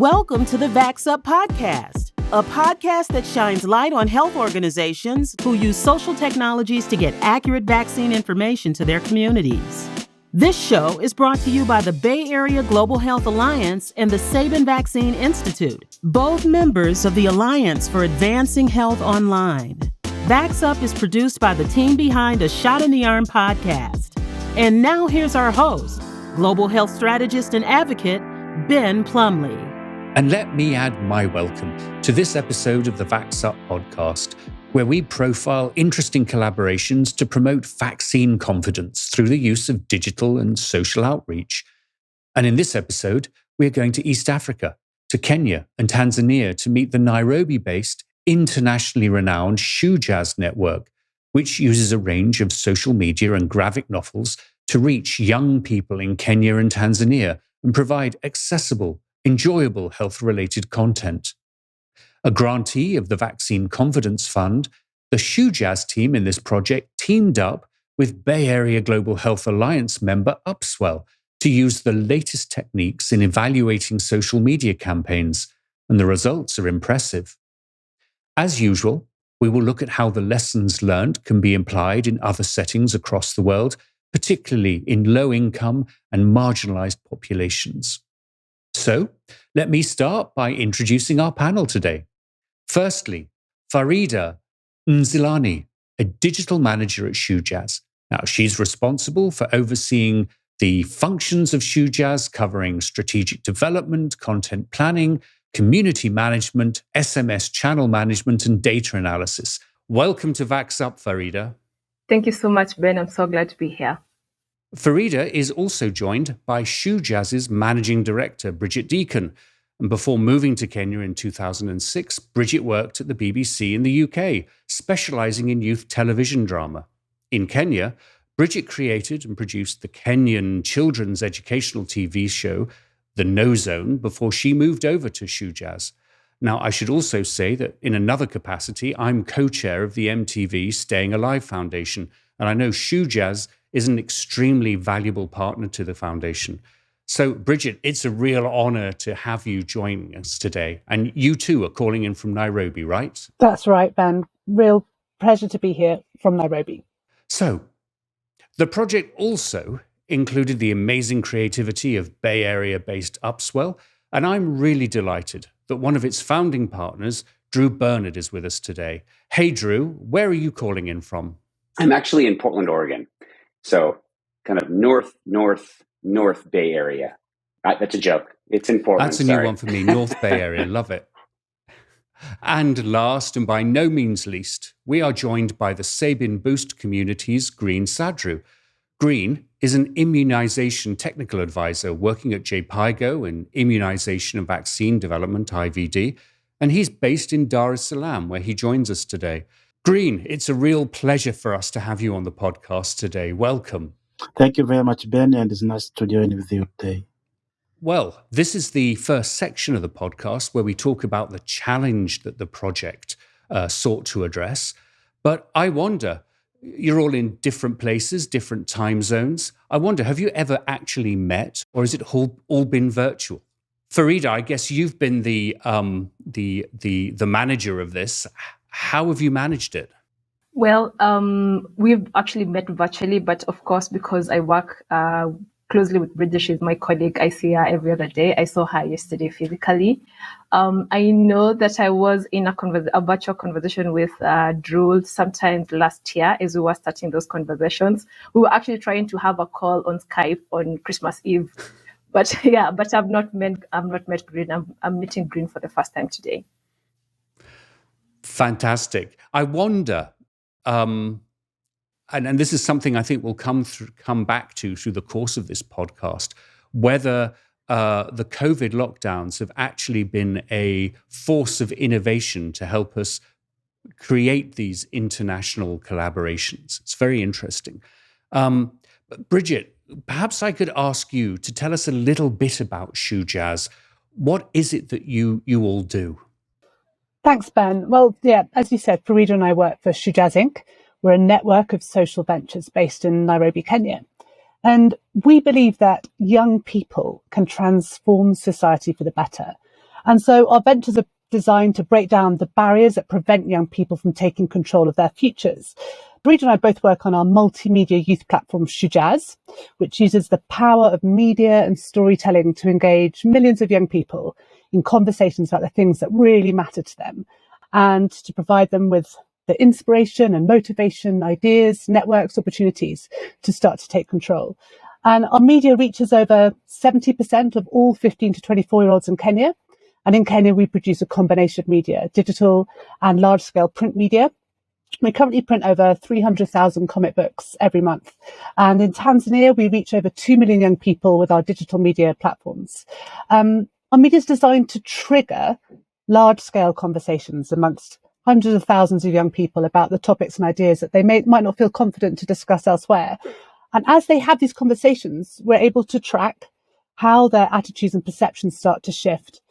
Welcome to the Vax Up podcast, a podcast that shines light on health organizations who use social technologies to get accurate vaccine information to their communities. This show is brought to you by the Bay Area Global Health Alliance and the Sabin Vaccine Institute, both members of the Alliance for Advancing Health Online. Vax Up is produced by the team behind A Shot in the Arm podcast. And now here's our host, global health strategist and advocate, Ben Plumley. And let me add my welcome to this episode of the Vax Up podcast, where we profile interesting collaborations to promote vaccine confidence through the use of digital and social outreach. And in this episode, we're going to East Africa, to Kenya and Tanzania to meet the Nairobi-based, internationally renowned Shujaaz network, which uses a range of social media and graphic novels to reach young people in Kenya and Tanzania and provide accessible, enjoyable health-related content. A grantee of the Vaccine Confidence Fund, the Shujaaz team in this project teamed up with Bay Area Global Health Alliance member Upswell to use the latest techniques in evaluating social media campaigns, and the results are impressive. As usual, we will look at how the lessons learned can be applied in other settings across the world, particularly in low-income and marginalized populations. So, let me start by introducing our panel today. Firstly, Farida Nzilani, a digital manager at Shujaaz. Now, she's responsible for overseeing the functions of Shujaaz, covering strategic development, content planning, community management, SMS channel management, and data analysis. Welcome to Vax Up, Farida. Thank you so much, Ben. I'm so glad to be here. Farida is also joined by Shujaaz's managing director, Bridget Deacon. And before moving to Kenya in 2006, Bridget worked at the BBC in the UK, specializing in youth television drama. In Kenya, Bridget created and produced the Kenyan children's educational TV show, The No Zone, before she moved over to Shujaaz. Now, I should also say that in another capacity, I'm co-chair of the MTV Staying Alive Foundation, and I know Shujaaz is an extremely valuable partner to the foundation. So, Bridget, it's a real honor to have you joining us today. And you too are calling in from Nairobi, right? That's right, Ben. Real pleasure to be here from Nairobi. So, the project also included the amazing creativity of Bay Area-based Upswell, and I'm really delighted that one of its founding partners, Drew Bernard, is with us today. Hey, Drew, where are you calling in from? I'm actually in Portland, Oregon. So kind of north Bay Area. That's a joke. It's in Portland. That's a new one for me, North Bay Area. Love it. And last, and by no means least, we are joined by the Sabin Boost community's Green Sadru. Green is an immunization technical advisor working at Jhpeigo in immunization and vaccine development, IVD, and he's based in Dar es Salaam, where he joins us today. Green, it's a real pleasure for us to have you on the podcast today. Welcome. Thank you very much, Ben, and it's nice to join with you today. Well, this is the first section of the podcast where we talk about the challenge that the project sought to address. But I wonder, you're all in different places, different time zones. I wonder, have you ever actually met, or has it all been virtual? Farida, I guess you've been the manager of this. How have you managed it? Well, we've actually met virtually, but of course, because I work closely with Bridget, she's my colleague. I see her every other day. I saw her yesterday physically. I know that I was in a virtual conversation with Drew sometime last year as we were starting those conversations. We were actually trying to have a call on Skype on Christmas Eve. But I've not met Green. I'm meeting Green for the first time today. Fantastic. I wonder, and this is something I think we'll come back to through the course of this podcast, whether the COVID lockdowns have actually been a force of innovation to help us create these international collaborations. It's very interesting. But Bridget, perhaps I could ask you to tell us a little bit about Shujaaz. What is it that you all do? Thanks, Ben. Well, yeah, as you said, Farida and I work for Shujaaz Inc. We're a network of social ventures based in Nairobi, Kenya. And we believe that young people can transform society for the better. And so our ventures are designed to break down the barriers that prevent young people from taking control of their futures. Bridget and I both work on our multimedia youth platform, Shujaaz, which uses the power of media and storytelling to engage millions of young people in conversations about the things that really matter to them, and to provide them with the inspiration and motivation, ideas, networks, opportunities to start to take control. And our media reaches over 70% of all 15 to 24-year-olds in Kenya. And in Kenya, we produce a combination of media, digital and large-scale print media. We currently print over 300,000 comic books every month. And in Tanzania, we reach over 2 million young people with our digital media platforms. Our media is designed to trigger large-scale conversations amongst hundreds of thousands of young people about the topics and ideas that they might not feel confident to discuss elsewhere. And as they have these conversations, we're able to track how their attitudes and perceptions start to shift.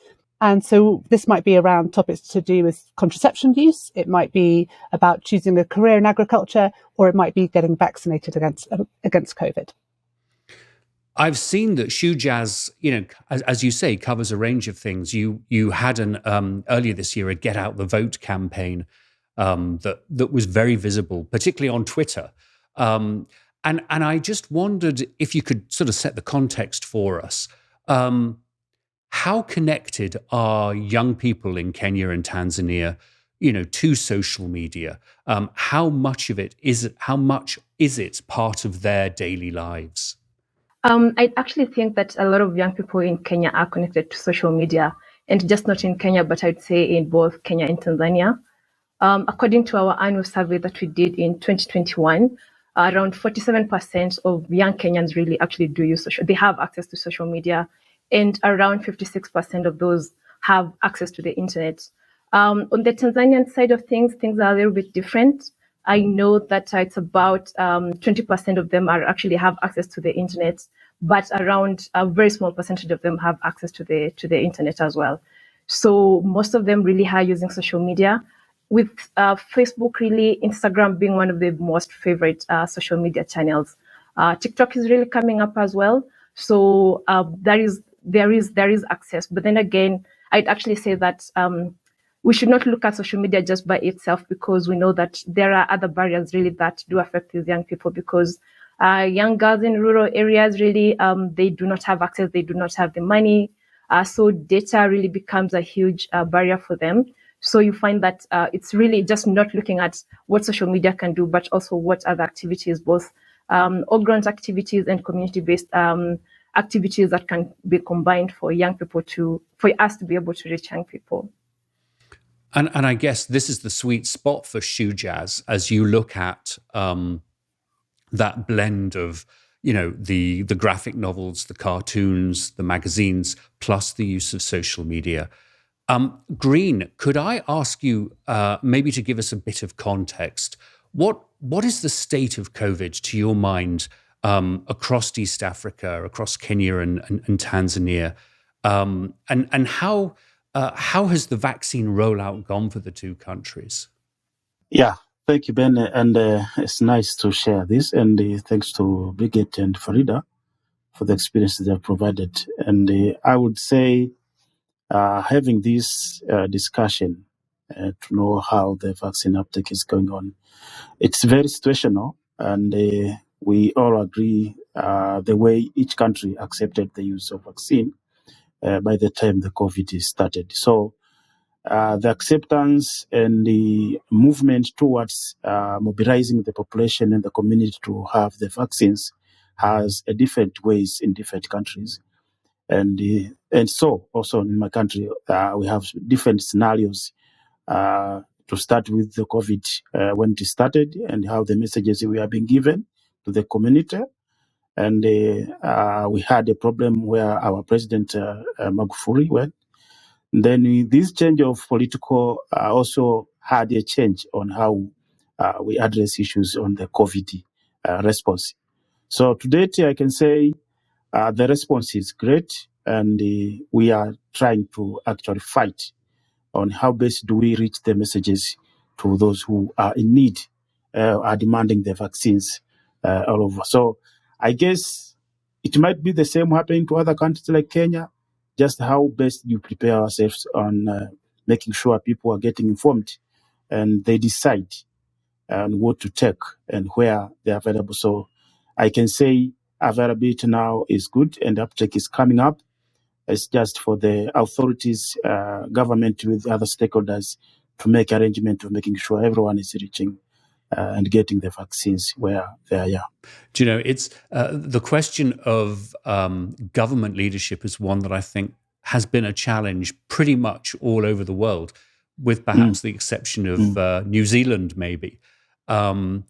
And so this might be around topics to do with contraception use. It might be about choosing a career in agriculture, or it might be getting vaccinated against COVID. I've seen that Shujaaz, as you say, covers a range of things. You had an earlier this year a Get Out the Vote campaign that was very visible, particularly on Twitter. And I just wondered if you could sort of set the context for us. How connected are young people in Kenya and Tanzania, to social media? How much is it part of their daily lives? I actually think that a lot of young people in Kenya are connected to social media, and just not in Kenya, but I'd say in both Kenya and Tanzania. According to our annual survey that we did in 2021, around 47% of young Kenyans really actually do use they have access to social media, and around 56% of those have access to the internet. On the Tanzanian side of things are a little bit different. I know that it's about 20% of them actually have access to the internet, but around a very small percentage of them have access to the internet as well. So most of them really are using social media, with Facebook, really, Instagram being one of the most favorite social media channels. TikTok is really coming up as well. So there is access. But then again, I'd actually say that we should not look at social media just by itself, because we know that there are other barriers really that do affect these young people, because young girls in rural areas really, they do not have access, they do not have the money. So data really becomes a huge barrier for them. So you find that it's really just not looking at what social media can do, but also what other activities, both all-ground activities and community-based activities that can be combined for young people for us to be able to reach young people. And I guess this is the sweet spot for Shujaaz as you look at that blend of, the graphic novels, the cartoons, the magazines, plus the use of social media. Green, could I ask you maybe to give us a bit of context? What is the state of COVID to your mind across East Africa, across Kenya and Tanzania, and how has the vaccine rollout gone for the two countries? Yeah, thank you, Ben. And it's nice to share this. And thanks to Bridget and Farida for the experience they have provided. And I would say having this discussion to know how the vaccine uptake is going on, it's very situational. And we all agree the way each country accepted the use of vaccine by the time the COVID started. So the acceptance and the movement towards mobilizing the population and the community to have the vaccines has different ways in different countries. And so also in my country, we have different scenarios to start with the COVID when it started and how the messages we are being given to the community. And we had a problem where our president, Magufuli, went. Then this change of political also had a change on how we address issues on the COVID response. So to date, I can say the response is great, and we are trying to actually fight on how best do we reach the messages to those who are in need, are demanding the vaccines all over. So I guess it might be the same happening to other countries like Kenya, just how best you prepare ourselves on making sure people are getting informed and they decide on what to take and where they're available. So I can say availability now is good and uptake is coming up. It's just for the authorities, government with other stakeholders to make arrangement of making sure everyone is reaching and getting the vaccines where they are. Yeah. Do you know, it's the question of government leadership is one that I think has been a challenge pretty much all over the world, with perhaps the exception of New Zealand, maybe. But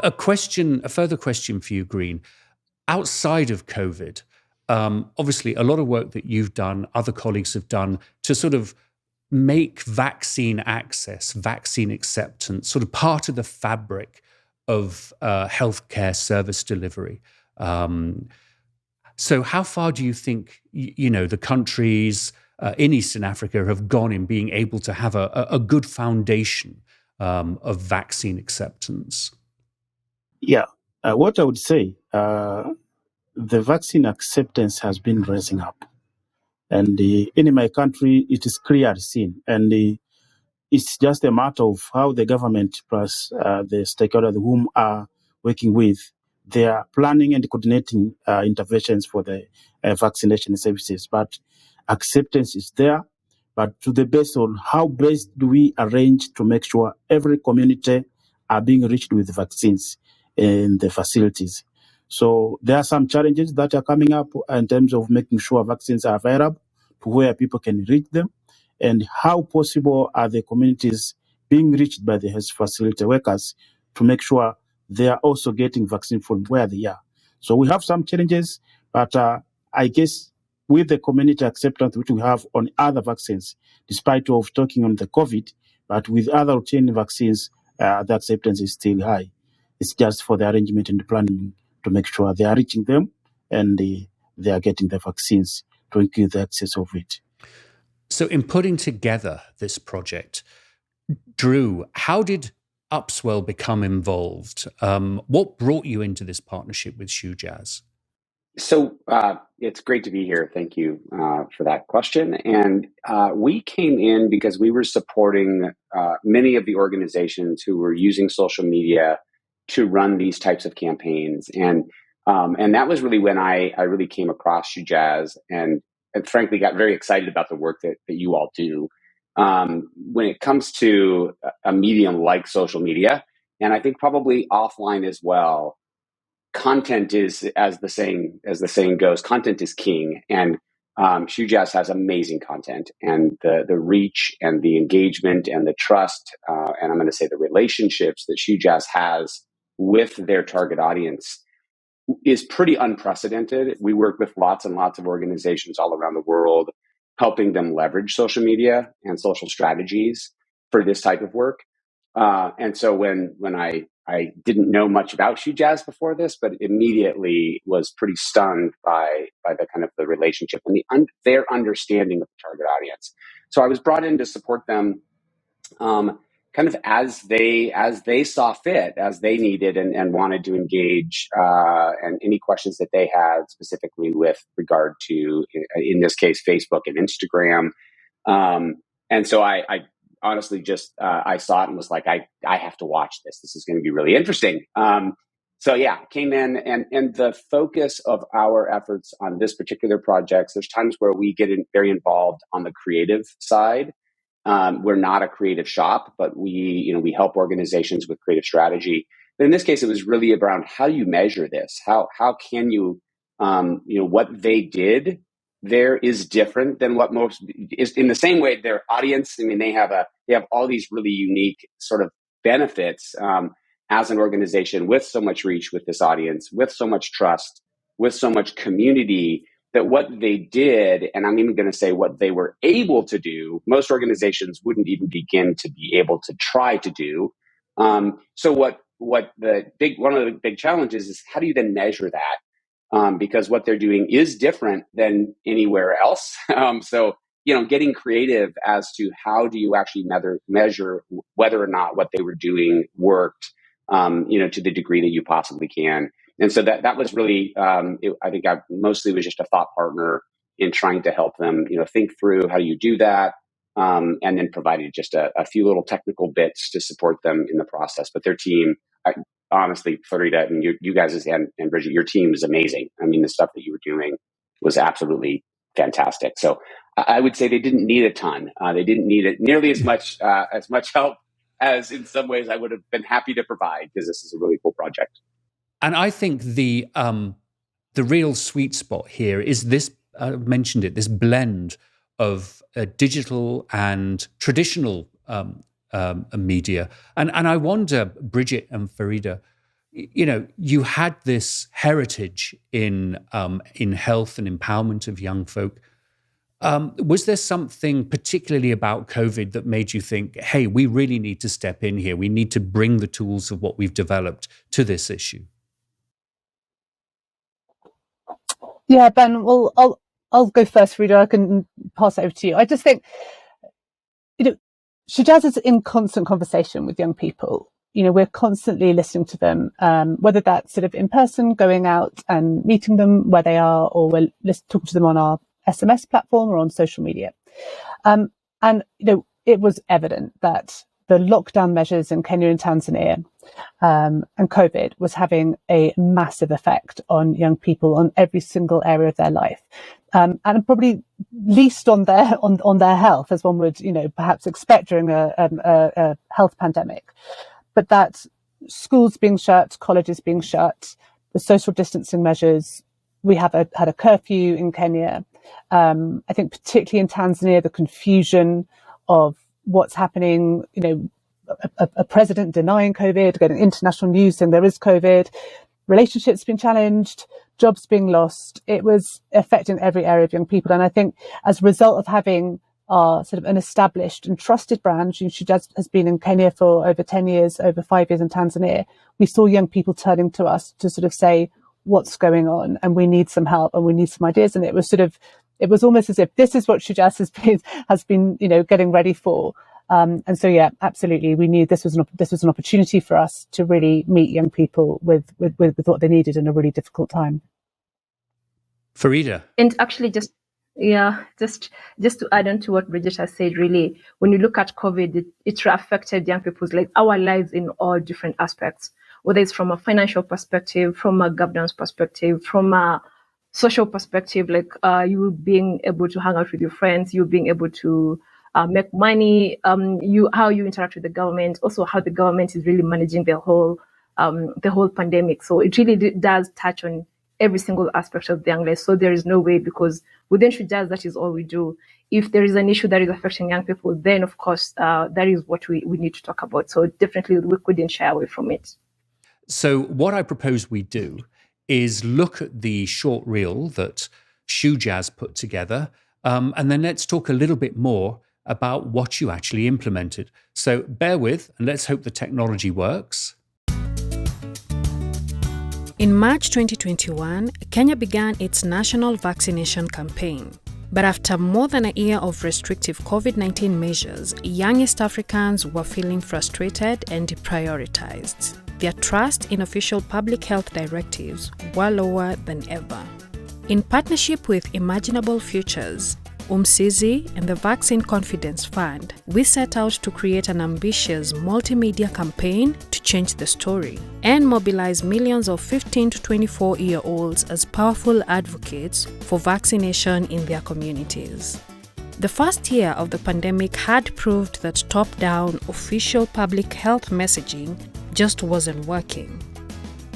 a further question for you, Green. Outside of COVID, obviously a lot of work that you've done, other colleagues have done to sort of make vaccine access, vaccine acceptance, sort of part of the fabric of healthcare service delivery. So how far do you think, the countries in Eastern Africa have gone in being able to have a good foundation of vaccine acceptance? Yeah. What I would say, the vaccine acceptance has been rising up. And in my country, it is clearly seen. And it's just a matter of how the government plus the stakeholders whom are working with, they are planning and coordinating interventions for the vaccination services. But acceptance is there. But to the best on how best do we arrange to make sure every community are being reached with vaccines in the facilities. So there are some challenges that are coming up in terms of making sure vaccines are available to where people can reach them, and how possible are the communities being reached by the health facility workers to make sure they are also getting vaccine from where they are. So we have some challenges, but I guess with the community acceptance which we have on other vaccines, despite of talking on the COVID, but with other routine vaccines, the acceptance is still high. It's just for the arrangement and the planning to make sure they are reaching them and they are getting the vaccines to increase the access of it. So in putting together this project, Drew, how did Upswell become involved? What brought you into this partnership with Shujaaz? So it's great to be here. Thank you for that question. And we came in because we were supporting many of the organizations who were using social media to run these types of campaigns. And that was really when I really came across Shujaaz and frankly got very excited about the work that you all do. When it comes to a medium like social media, and I think probably offline as well, content is, as the saying goes, content is king. And Shujaaz has amazing content, and the reach and the engagement and the trust, and I'm going to say the relationships that Shujaaz has with their target audience is pretty unprecedented. We work with lots and lots of organizations all around the world, helping them leverage social media and social strategies for this type of work. And so when I didn't know much about Shujaaz before this, but immediately was pretty stunned by the kind of the relationship and their understanding of the target audience. So I was brought in to support them, kind of as they saw fit, as they needed and wanted to engage, and any questions that they had specifically with regard to, in this case, Facebook and Instagram. And so I honestly just I saw it and was like, I have to watch this. This is going to be really interesting. So yeah, came in and the focus of our efforts on this particular project, there's times where we get very involved on the creative side. We're not a creative shop, but we help organizations with creative strategy. But in this case, it was really around how you measure this. How can you, what they did there is different than what most is. In the same way, their audience, I mean, they have all these really unique sort of benefits as an organization with so much reach with this audience, with so much trust, with so much community, that what they did, and I'm even going to say what they were able to do, most organizations wouldn't even begin to be able to try to do. So one of the big challenges is, how do you then measure that? Because what they're doing is different than anywhere else. So getting creative as to how do you actually measure whether or not what they were doing worked, to the degree that you possibly can. And so that was really, I think I mostly was just a thought partner in trying to help them, think through how you do that, and then provided just a few little technical bits to support them in the process. But their team, honestly, Farida, and you guys and Bridget, your team is amazing. I mean, the stuff that you were doing was absolutely fantastic. So I would say they didn't need a ton. They didn't need it nearly as much help as in some ways I would have been happy to provide, because this is a really cool project. And I think the real sweet spot here is this, I mentioned it, this blend of digital and traditional media. And I wonder, Bridget and Farida, you had this heritage in health and empowerment of young folk. Was there something particularly about COVID that made you think, hey, we really need to step in here. We need to bring the tools of what we've developed to this issue? Yeah, Ben, well, I'll go first, Farida. I can pass it over to you. I just think, Shujaaz is in constant conversation with young people. We're constantly listening to them, whether that's sort of in person, going out and meeting them where they are, or we're talking to them on our SMS platform or on social media. And it was evident that the lockdown measures in Kenya and Tanzania and COVID was having a massive effect on young people on every single area of their life. And probably least on their health, as one would, perhaps expect during a health pandemic. But that schools being shut, colleges being shut, the social distancing measures, we have had a curfew in Kenya. I think particularly in Tanzania, the confusion of what's happening, a president denying COVID, getting international news saying there is COVID, relationships being challenged, jobs being lost. It was affecting every area of young people. And I think as a result of having sort of an established and trusted brand, Shujaaz has been in Kenya for over 10 years, over 5 years in Tanzania, we saw young people turning to us to sort of say, what's going on? And we need some help and we need some ideas. And it was almost as if this is what Shujaaz has been, getting ready for. And so, yeah, absolutely. We knew this was an opportunity for us to really meet young people with what they needed in a really difficult time. Farida. And actually just to add on to what Bridget has said, really, when you look at COVID, it affected young people's our lives in all different aspects, whether it's from a financial perspective, from a governance perspective, from a social perspective, you being able to hang out with your friends, you being able to make money, how you interact with the government, also how the government is really managing the whole pandemic. So it really does touch on every single aspect of the young life. So there is no way, because within Shujaaz, that is all we do. If there is an issue that is affecting young people, then of course that is what we need to talk about. So definitely we couldn't shy away from it. So what I propose we do is look at the short reel that Shujaaz put together, and then let's talk a little bit more about what you actually implemented. So bear with, and let's hope the technology works. In March 2021, Kenya began its national vaccination campaign. But after more than a year of restrictive COVID-19 measures, young East Africans were feeling frustrated and deprioritized. Their trust in official public health directives were lower than ever. In partnership with Imaginable Futures, Umsizi and the Vaccine Confidence Fund, we set out to create an ambitious multimedia campaign to change the story and mobilize millions of 15 to 24-year-olds as powerful advocates for vaccination in their communities. The first year of the pandemic had proved that top-down official public health messaging just wasn't working.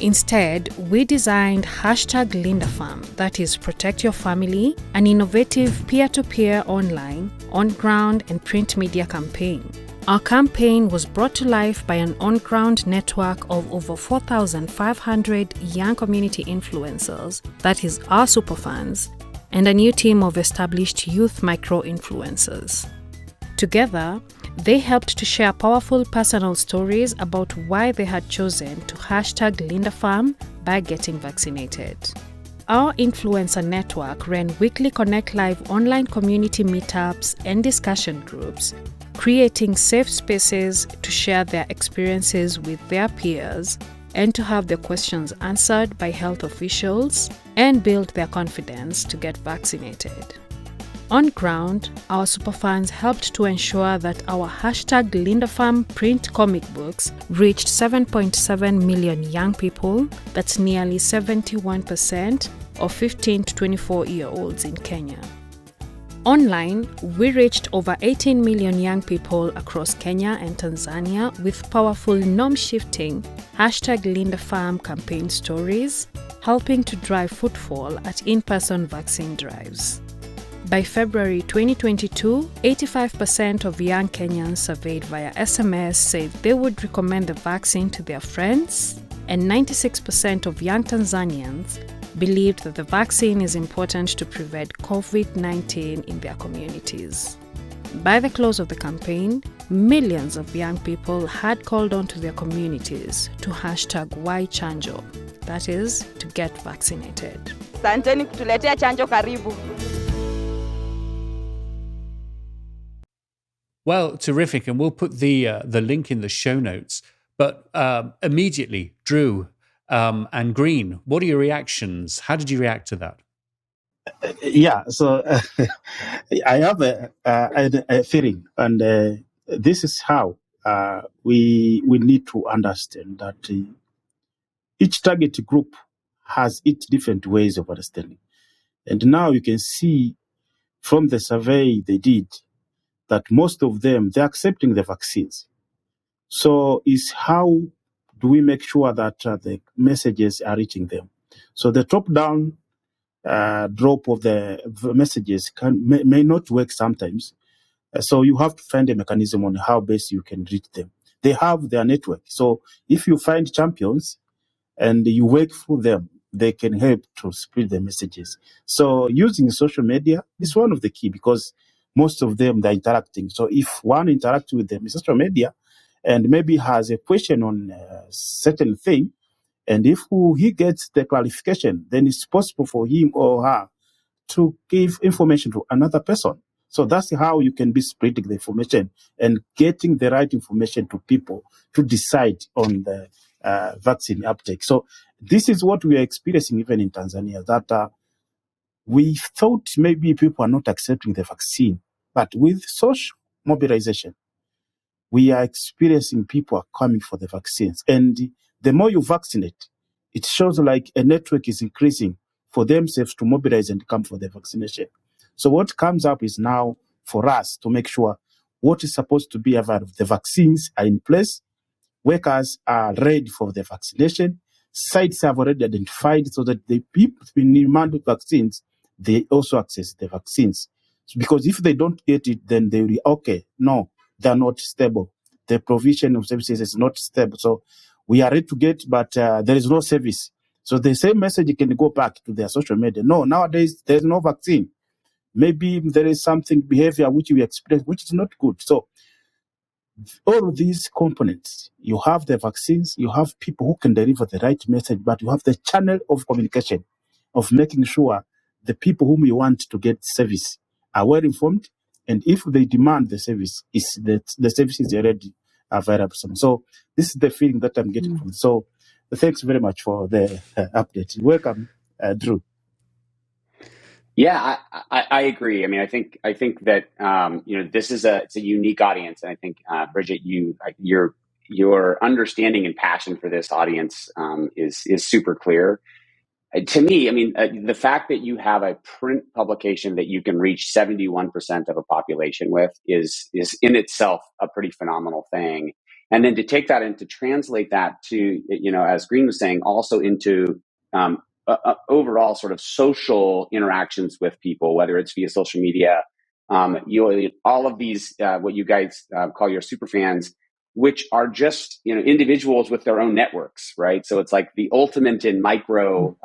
Instead, we designed #LindaFam, that is Protect Your Family, an innovative peer-to-peer online, on-ground and print media campaign. Our campaign was brought to life by an on-ground network of over 4,500 young community influencers, that is our superfans, and a new team of established youth micro-influencers. Together, they helped to share powerful personal stories about why they had chosen to #LindaFam by getting vaccinated. Our influencer network ran weekly Connect Live online community meetups and discussion groups, creating safe spaces to share their experiences with their peers and to have their questions answered by health officials and build their confidence to get vaccinated. On ground, our superfans helped to ensure that our #LindaFarm print comic books reached 7.7 million young people, that's nearly 71% of 15 to 24-year-olds in Kenya. Online, we reached over 18 million young people across Kenya and Tanzania with powerful norm-shifting #LindaFarm campaign stories, helping to drive footfall at in-person vaccine drives. By February 2022, 85% of young Kenyans surveyed via SMS said they would recommend the vaccine to their friends, and 96% of young Tanzanians believed that the vaccine is important to prevent COVID-19 in their communities. By the close of the campaign, millions of young people had called on to their communities to #YChanjo, that is, to get vaccinated. Asanteni kutuletea chanjo karibu. Well, terrific, and we'll put the link in the show notes. But immediately, Drew and Green, what are your reactions? How did you react to that? Yeah, so I have a feeling, and this is how we need to understand that each target group has its different ways of understanding. And now you can see from the survey they did that most of them, they're accepting the vaccines. So is how do we make sure that the messages are reaching them? So the top-down drop of the messages may not work sometimes. So you have to find a mechanism on how best you can reach them. They have their network. So if you find champions and you work through them, they can help to spread the messages. So using social media is one of the key because most of them, they're interacting. So if one interacts with them in social media and maybe has a question on a certain thing, and if he gets the clarification, then it's possible for him or her to give information to another person. So that's how you can be spreading the information and getting the right information to people to decide on the vaccine uptake. So this is what we are experiencing even in Tanzania, that we thought maybe people are not accepting the vaccine. But with social mobilization, we are experiencing people are coming for the vaccines. And the more you vaccinate, it shows like a network is increasing for themselves to mobilize and come for the vaccination. So what comes up is now for us to make sure what is supposed to be available. The vaccines are in place. Workers are ready for the vaccination. Sites have already identified so that the people in demand of vaccines, they also access the vaccines. Because if they don't get it, then they will be, okay, no, they're not stable. The provision of services is not stable. So we are ready to get, but there is no service. So the same message can go back to their social media. No, nowadays there's no vaccine. Maybe there is something behavior which we experience, which is not good. So all of these components, you have the vaccines, you have people who can deliver the right message, but you have the channel of communication of making sure the people whom you want to get service are well informed. And if they demand the service, is that the service is already available. So this is the feeling that I'm getting from. So thanks very much for the update. Welcome, Drew. Yeah, I agree. I mean, I think that this is it's a unique audience, and I think Bridget, your understanding and passion for this audience is super clear. To me, I mean, the fact that you have a print publication that you can reach 71% of a population with is in itself a pretty phenomenal thing. And then to take that and to translate that to, as Green was saying, also into overall sort of social interactions with people, whether it's via social media, all of these, what you guys call your super fans, which are just individuals with their own networks, right? So it's like the ultimate in micro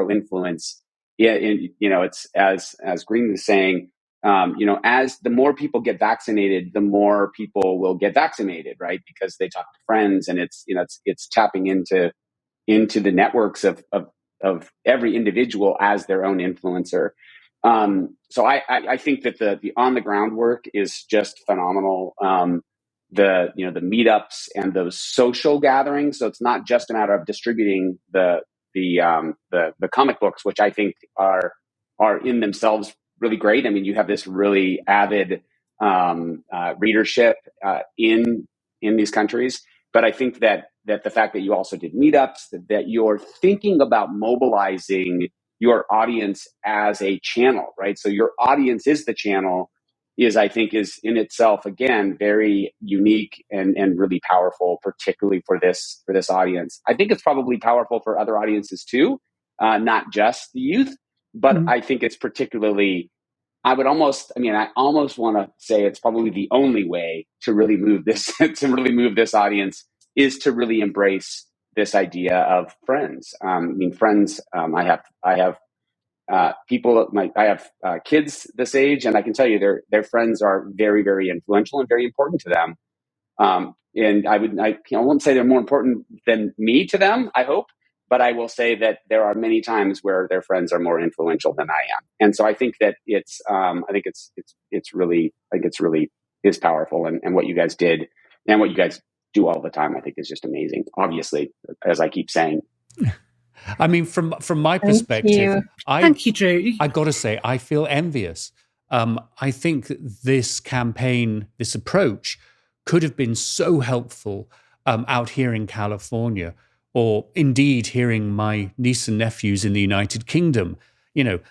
influence. It's as Green was saying, as the more people get vaccinated, the more people will get vaccinated, right? Because they talk to friends, and it's tapping into the networks of every individual as their own influencer. So I think that the on the ground work is just phenomenal. the meetups and those social gatherings. So it's not just a matter of distributing the comic books, which I think are in themselves really great. I mean, you have this really avid readership in these countries, but I think that the fact that you also did meetups, that you're thinking about mobilizing your audience as a channel, right? So your audience is the channel, I think is in itself, again, very unique and really powerful, particularly for this audience. I think it's probably powerful for other audiences too, not just the youth, but I think it's particularly, I almost want to say it's probably the only way to really move this audience is to really embrace this idea of friends. Friends. I have people. I have kids this age, and I can tell you their friends are very, very influential and very important to them. And I won't say they're more important than me to them, I hope, but I will say that there are many times where their friends are more influential than I am. And so I think that it's really is powerful. And what you guys did and what you guys do all the time, I think is just amazing. Obviously, as I keep saying. I mean, from my perspective, Thank you, Drew. I got to say, I feel envious. I think this campaign, this approach, could have been so helpful out here in California, or indeed hearing my niece and nephews in the United Kingdom.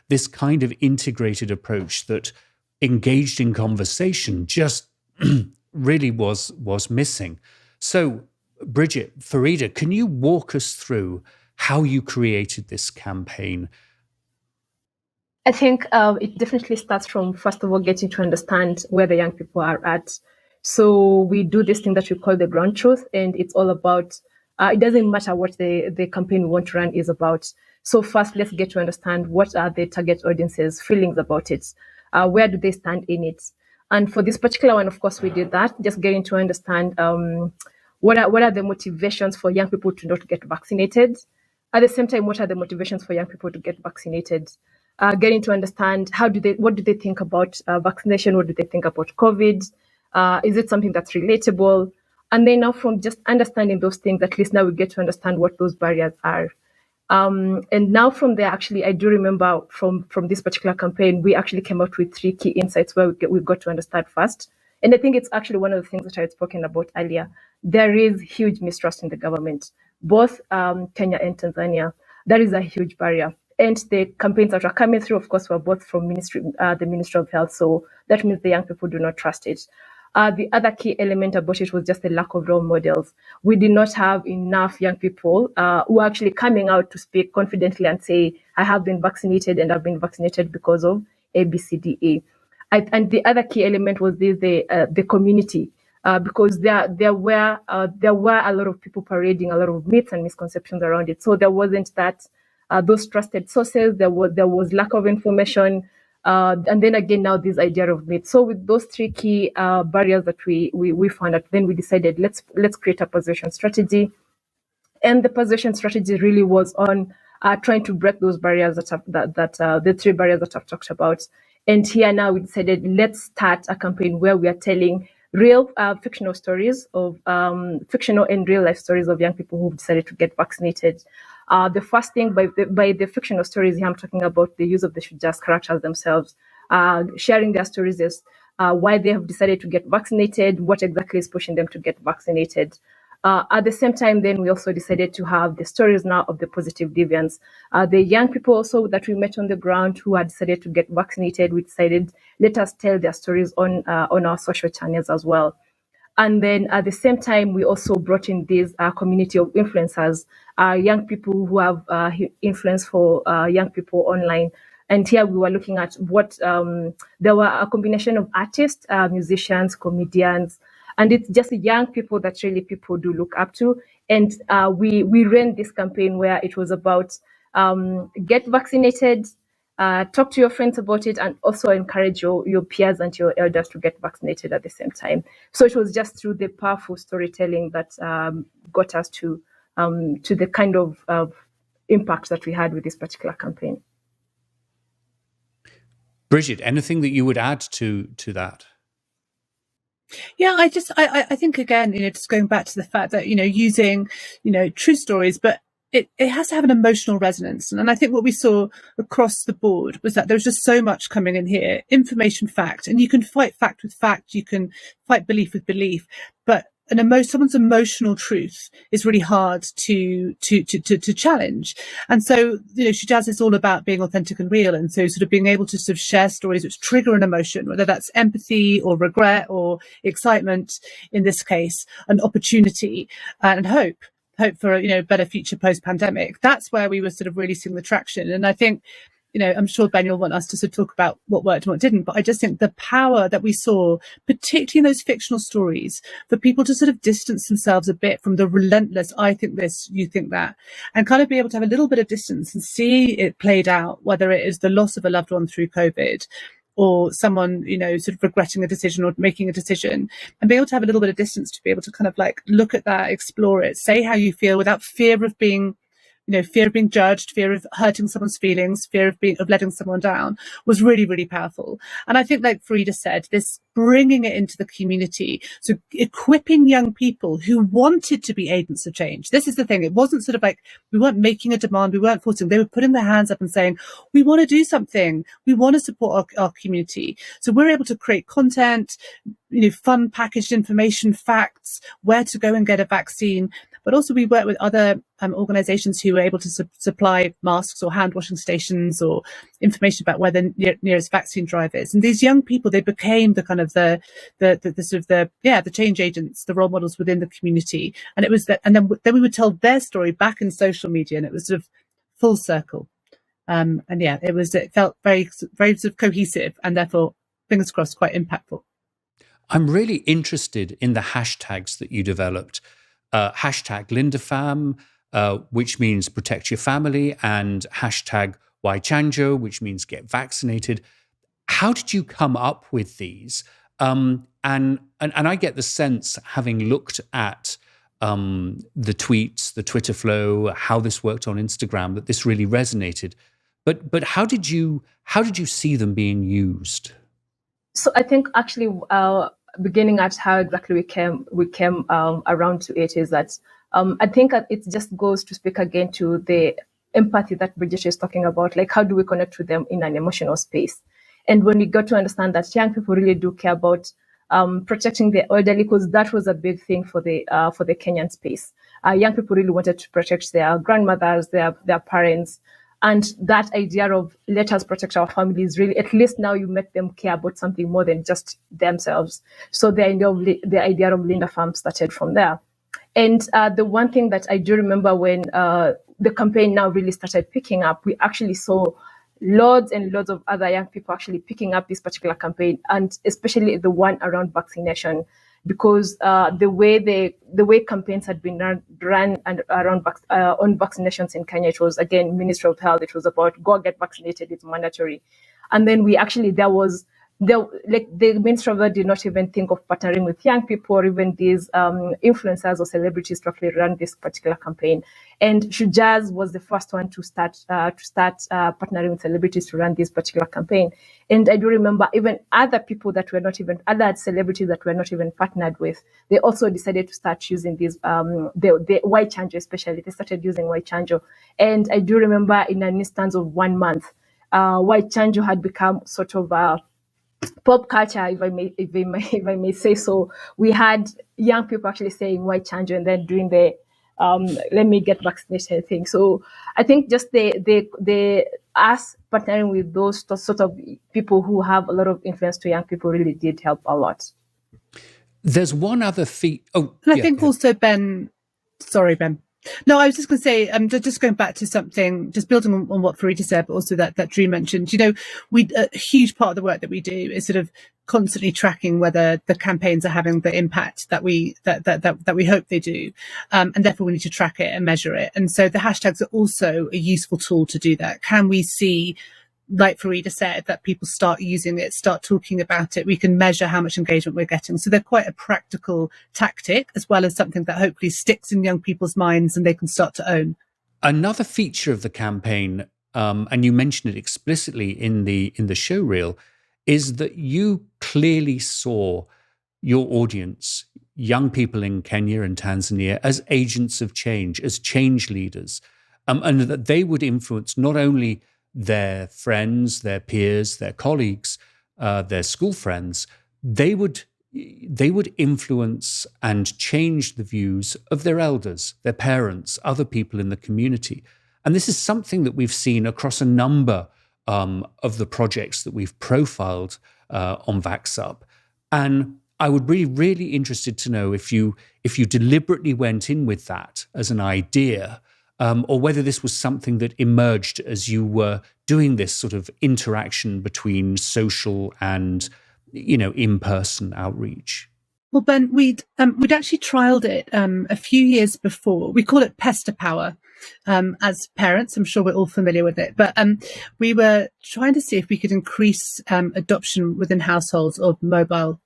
This kind of integrated approach that engaged in conversation just really was missing. So, Bridget, Farida, can you walk us through how you created this campaign? I think it definitely starts from, first of all, getting to understand where the young people are at. So we do this thing that we call the ground truth, and it's all about, it doesn't matter what the campaign we want to run is about. So first, let's get to understand what are the target audience's feelings about it. Where do they stand in it? And for this particular one, of course, we did that, just getting to understand what are the motivations for young people to not get vaccinated. At the same time, what are the motivations for young people to get vaccinated? Getting to understand what do they think about vaccination? What do they think about COVID? Is it something that's relatable? And then now from just understanding those things, at least now we get to understand what those barriers are. And now from there, actually, I do remember from this particular campaign, we actually came out with 3 key insights where we got to understand first. And I think it's actually one of the things that I had spoken about earlier. There is huge mistrust in the government, both Kenya and Tanzania. That is a huge barrier. And the campaigns that are coming through, of course, were both from the Ministry of Health. So that means the young people do not trust it. The other key element about it was just the lack of role models. We did not have enough young people who are actually coming out to speak confidently and say, I have been vaccinated and I've been vaccinated because of A, B, C, D, A. And the other key element was the community, because there were a lot of people parading a lot of myths and misconceptions around it. So there wasn't that those trusted sources. There was lack of information, and then again now this idea of myth. So with those 3 key barriers that we found out, then we decided let's create a persuasion strategy, and the persuasion strategy really was on trying to break those barriers that the 3 barriers that I've talked about. And here now we decided let's start a campaign where we are telling real fictional stories of fictional and real life stories of young people who've decided to get vaccinated. The first thing by the fictional stories here, I'm talking about the use of the Shujaaz characters themselves, sharing their stories as why they have decided to get vaccinated, what exactly is pushing them to get vaccinated. At the same time, then we also decided to have the stories now of the positive deviants. The young people also that we met on the ground who had decided to get vaccinated, we decided let us tell their stories on our social channels as well. And then at the same time, we also brought in this community of influencers, young people who have influence for young people online. And here we were looking at what there were a combination of artists, musicians, comedians, and it's just young people that really people do look up to. And we ran this campaign where it was about get vaccinated, talk to your friends about it, and also encourage your peers and your elders to get vaccinated at the same time. So it was just through the powerful storytelling that got us to the kind of impact that we had with this particular campaign. Bridget, anything that you would add to that? Yeah, I think again, just going back to the fact that, using, true stories, but it has to have an emotional resonance. And I think what we saw across the board was that there was just so much coming in here, information, fact, and you can fight fact with fact, you can fight belief with belief, but someone's emotional truth is really hard to challenge. And so, Shujaaz is all about being authentic and real. And so sort of being able to sort of share stories which trigger an emotion, whether that's empathy or regret or excitement, in this case, an opportunity and hope for a better future post pandemic. That's where we were sort of really seeing the traction. And I think, I'm sure Ben, you'll want us to sort of talk about what worked and what didn't, but I just think the power that we saw, particularly in those fictional stories, for people to sort of distance themselves a bit from the relentless, I think this, you think that, and kind of be able to have a little bit of distance and see it played out, whether it is the loss of a loved one through COVID, or someone, sort of regretting a decision or making a decision, and be able to have a little bit of distance to be able to kind of like look at that, explore it, say how you feel without fear of being judged, fear of hurting someone's feelings, fear of letting someone down, was really, really powerful. And I think, like Farida said, this bringing it into the community, so equipping young people who wanted to be agents of change. This is the thing. It wasn't sort of like, we weren't making a demand, we weren't forcing. They were putting their hands up and saying, we want to do something. We want to support our community. So we're able to create content, fun packaged information, facts, where to go and get a vaccine. But also we work with other organisations who were able to supply masks or hand washing stations or information about where the nearest vaccine drive is. And these young people, they became the kind of the sort of the change agents, the role models within the community. And it was that, and then we would tell their story back in social media, and it was sort of full circle. And yeah, it felt very, very sort of cohesive, and therefore, fingers crossed, quite impactful. I'm really interested in the hashtags that you developed. Hashtag LindaFam, which means protect your family, and hashtag Whychanjo, which means get vaccinated. How did you come up with these? And I get the sense, having looked at the tweets, the Twitter flow, how this worked on Instagram, that this really resonated. But how did you see them being used? So I think actually, beginning at how exactly we came around to it is that I think it just goes to speak again to the empathy that Bridget is talking about. Like, how do we connect with them in an emotional space? And when we got to understand that young people really do care about protecting the elderly, because that was a big thing for the Kenyan space. Young people really wanted to protect their grandmothers, their parents. And that idea of let us protect our families, really, at least now you make them care about something more than just themselves. So the idea of Linda Farm started from there. And the one thing that I do remember when the campaign now really started picking up, we actually saw loads and loads of other young people actually picking up this particular campaign, and especially the one around vaccination. Because the way campaigns had been run and around on vaccinations in Kenya, it was again Ministry of Health. It was about go get vaccinated; it's mandatory. And then the Ministry of Health did not even think of partnering with young people or even these influencers or celebrities to actually run this particular campaign. And Shujaaz was the first one to start partnering with celebrities to run this particular campaign. And I do remember even other celebrities that were not even partnered with, they also decided to start using these, the Whychanjo especially, they started using Whychanjo. And I do remember in an instance of 1 month, Whychanjo had become sort of pop culture, if I may say so. We had young people actually saying Whychanjo and then doing the let me get vaccinated thing. So I think just the us partnering with those sort of people who have a lot of influence to young people really did help a lot. There's one other feat. Oh, and I think also Ben. Sorry, Ben. No, I was just going to say, just going back to something, just building on what Farida said, but also that Drew mentioned. A huge part of the work that we do is sort of constantly tracking whether the campaigns are having the impact that we hope they do, and therefore we need to track it and measure it. And so the hashtags are also a useful tool to do that. Can we see, like Farida said, that people start using it, start talking about it? We can measure how much engagement we're getting. So they're quite a practical tactic, as well as something that hopefully sticks in young people's minds and they can start to own. Another feature of the campaign, and you mentioned it explicitly in the show reel, is that you clearly saw your audience, young people in Kenya and Tanzania, as agents of change, as change leaders, and that they would influence not only their friends, their peers, their colleagues, their school friends, they would influence and change the views of their elders, their parents, other people in the community. And this is something that we've seen across a number of the projects that we've profiled on VaxUp. And I would be really interested to know if you deliberately went in with that as an idea, or whether this was something that emerged as you were doing this sort of interaction between social and, in-person outreach. Well, Ben, we'd actually trialled it a few years before. We call it Pester Power. As parents, I'm sure we're all familiar with it, but we were trying to see if we could increase adoption within households of mobile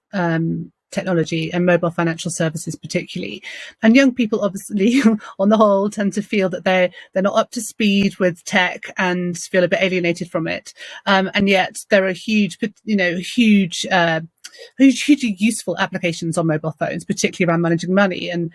technology and mobile financial services particularly. And young people obviously on the whole tend to feel that they're not up to speed with tech and feel a bit alienated from it. And yet there are hugely useful applications on mobile phones, particularly around managing money, and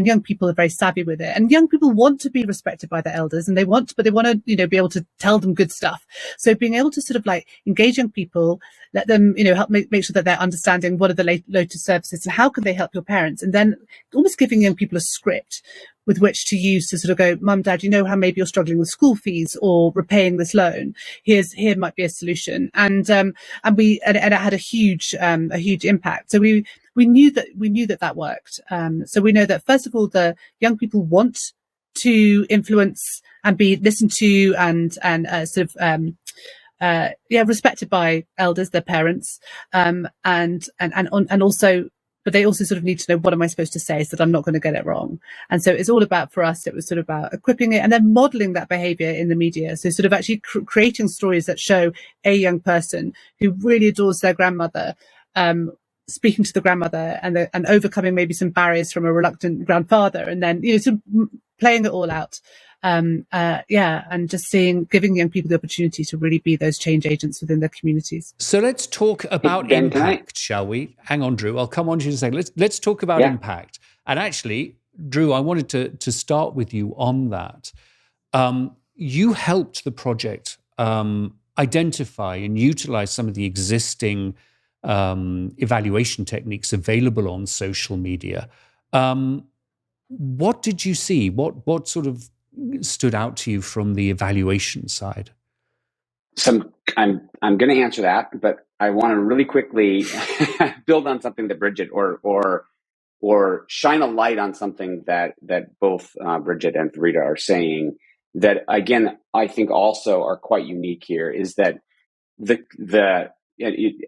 young people are very savvy with it. And young people want to be respected by their elders, and they want to be able to tell them good stuff. So being able to sort of like engage young people, let them help make sure that they're understanding what are the latest services and how can they help your parents, and then almost giving young people a script with which to use to sort of go, Mum, Dad, how maybe you're struggling with school fees or repaying this loan. Here might be a solution, and it had a huge impact. So we knew that worked. So we know that first of all, the young people want to influence and be listened to and respected by elders, their parents, and also. But they also sort of need to know, what am I supposed to say so that I'm not going to get it wrong? And so it's all about, for us, it was sort of about equipping it and then modeling that behavior in the media. So sort of actually creating stories that show a young person who really adores their grandmother, speaking to the grandmother and overcoming maybe some barriers from a reluctant grandfather, and then, sort of playing it all out. And just giving young people the opportunity to really be those change agents within their communities. So let's talk about Ben, impact, shall we? Hang on, Drew. I'll come on to you in a second. Let's talk about impact. And actually, Drew, I wanted to start with you on that. You helped the project identify and utilize some of the existing evaluation techniques available on social media. What did you see? What sort of stood out to you from the evaluation side? I'm going to answer that, but I want to really quickly build on something that Bridget or shine a light on something that both Bridget and Farida are saying that, again, I think also are quite unique here, is that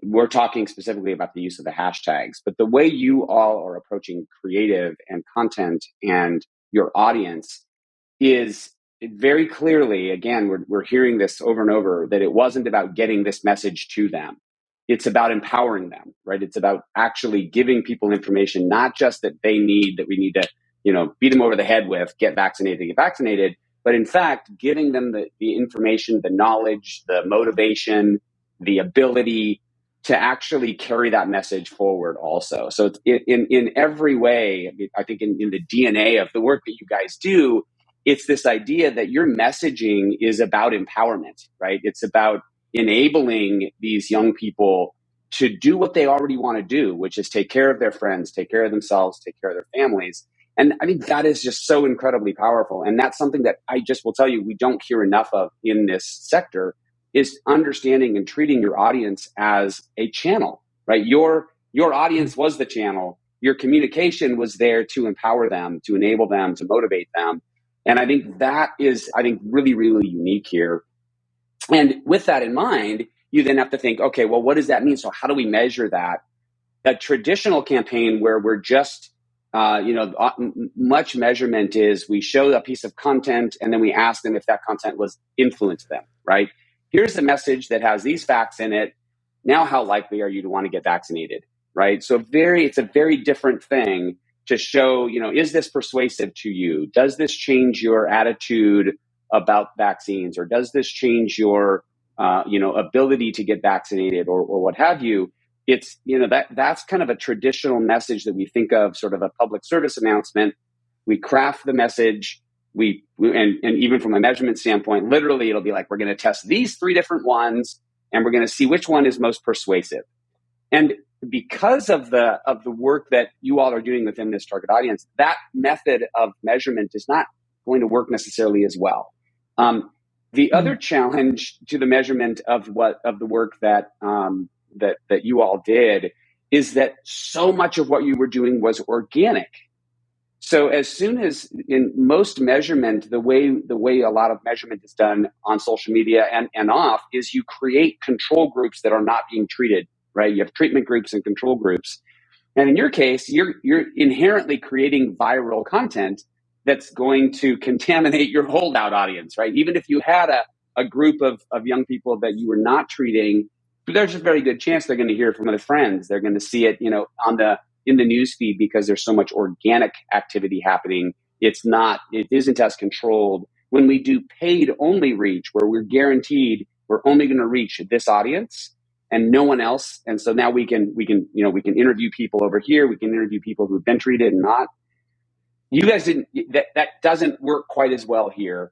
we're talking specifically about the use of the hashtags, but the way you all are approaching creative and content and your audience is very clearly, again, we're hearing this over and over, that it wasn't about getting this message to them. It's about empowering them, right? It's about actually giving people information, not just that we need to, beat them over the head with, get vaccinated, but in fact, giving them the information, the knowledge, the motivation, the ability to actually carry that message forward also. So in every way, I think in the DNA of the work that you guys do, it's this idea that your messaging is about empowerment, right? It's about enabling these young people to do what they already want to do, which is take care of their friends, take care of themselves, take care of their families. And I think that is just so incredibly powerful. And that's something that I just will tell you, we don't hear enough of in this sector, is understanding and treating your audience as a channel, right? Your audience was the channel. Your communication was there to empower them, to enable them, to motivate them. And I think that is, really, really unique here. And with that in mind, you then have to think, okay, well, what does that mean? So how do we measure that? A traditional campaign where we're just, much measurement is we show a piece of content and then we ask them if that content was influenced them, right? Here's the message that has these facts in it. Now, how likely are you to want to get vaccinated, right? So it's a very different thing to show, is this persuasive to you? Does this change your attitude about vaccines, or does this change your, ability to get vaccinated, or what have you? it's, that's kind of a traditional message that we think of, sort of a public service announcement. We craft the message. And even from a measurement standpoint, literally it'll be like, we're going to test these 3 different ones and we're going to see which one is most persuasive. And because of the work that you all are doing within this target audience, that method of measurement is not going to work necessarily as well. The other challenge to the measurement of the work that you all did is that so much of what you were doing was organic. So as soon as in most measurement, the way a lot of measurement is done on social media and off is you create control groups that are not being treated, right? You have treatment groups and control groups. And in your case, you're inherently creating viral content that's going to contaminate your holdout audience, right? Even if you had a group of young people that you were not treating, there's a very good chance they're going to hear it from other friends. They're going to see it, in the news feed because there's so much organic activity happening. It isn't as controlled. When we do paid only reach, where we're guaranteed we're only going to reach this audience and no one else. And so now we can interview people over here. We can interview people who've been treated and not. You guys didn't, that doesn't work quite as well here.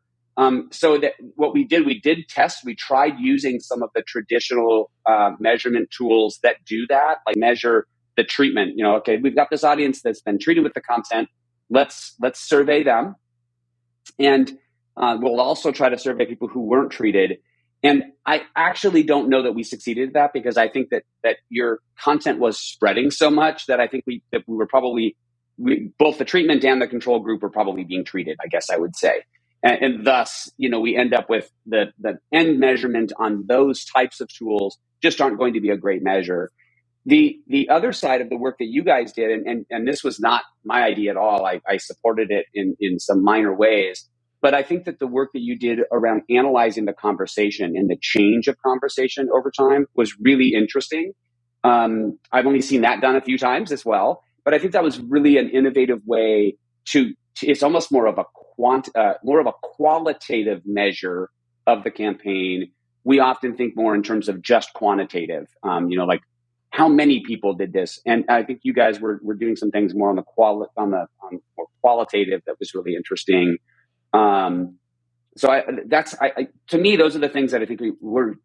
So that what we did test, we tried using some of the traditional measurement tools that do that, like measure the treatment. Okay, we've got this audience that's been treated with the content. Let's survey them. And we'll also try to survey people who weren't treated. And I actually don't know that we succeeded at that, because I think that your content was spreading so much that I think we were probably, both the treatment and the control group were probably being treated, I guess I would say. And thus, we end up with the end measurement on those types of tools just aren't going to be a great measure. The other side of the work that you guys did, and this was not my idea at all, I supported it in some minor ways, but I think that the work that you did around analyzing the conversation and the change of conversation over time was really interesting. I've only seen that done a few times as well, but I think that was really an innovative way to it's almost more of a qualitative measure of the campaign. We often think more in terms of just quantitative, like how many people did this. And I think you guys were doing some things more on the more qualitative that was really interesting. So to me, those are the things that I think were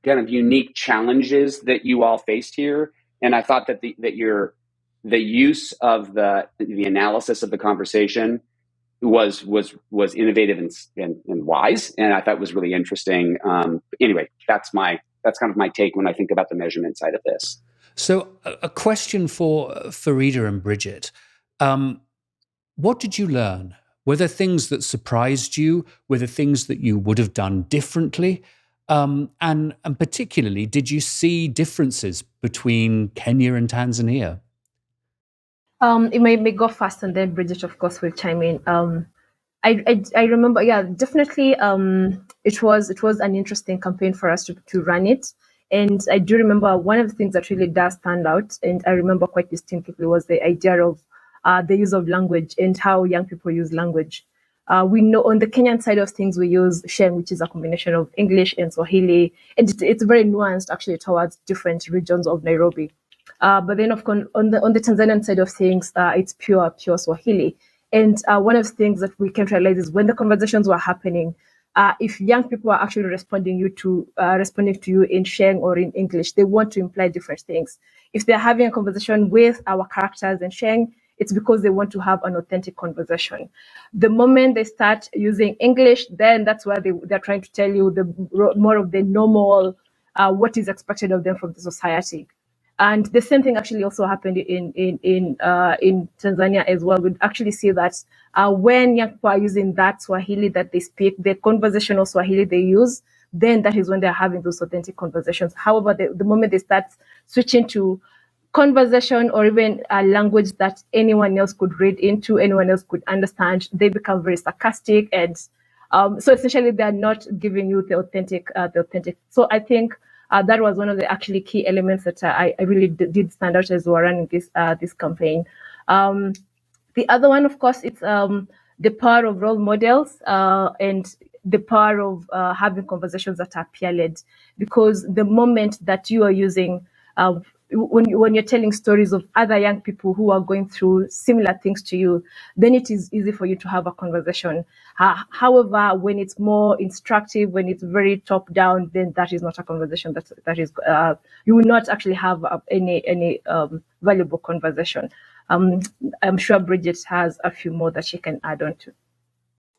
kind of unique challenges that you all faced here. And I thought that the use of the analysis of the conversation was innovative and wise, and I thought it was really interesting. Anyway, that's kind of my take when I think about the measurement side of this. So, a question for Farida and Bridget: what did you learn? Were there things that surprised you? Were there things that you would have done differently? And particularly, did you see differences between Kenya and Tanzania? It may go fast, and then Bridget, of course, will chime in. I remember, definitely. It was an interesting campaign for us to run it, and I do remember one of the things that really does stand out, and I remember quite distinctly, was the idea of the use of language and how young people use language. We know on the Kenyan side of things, we use Sheng, which is a combination of English and Swahili, and it's very nuanced actually towards different regions of Nairobi. But then, of course, on the Tanzanian side of things, it's pure Swahili. And one of the things that we can realize is when the conversations were happening, if young people are actually responding to you in Sheng or in English, they want to imply different things. If they're having a conversation with our characters in Sheng, it's because they want to have an authentic conversation. The moment they start using English, then that's where they're trying to tell you more of the normal, what is expected of them from the society. And the same thing actually also happened in Tanzania as well. We'd actually see that when young people are using that Swahili that they speak, the conversational Swahili they use, then that is when they're having those authentic conversations. However, the moment they start switching to conversation or even a language that anyone else could read into, anyone else could understand, they become very sarcastic, and so essentially they're not giving you the authentic. So I think that was one of the actually key elements that I really did stand out as we were running this campaign. The other one, of course, it's the power of role models and the power of having conversations that are peer-led, because the moment that you are using when you're telling stories of other young people who are going through similar things to you, then it is easy for you to have a conversation. However, when it's more instructive, when it's very top down, then that is not a conversation. That is you will not actually have any valuable conversation. I'm sure Bridget has a few more that she can add on to.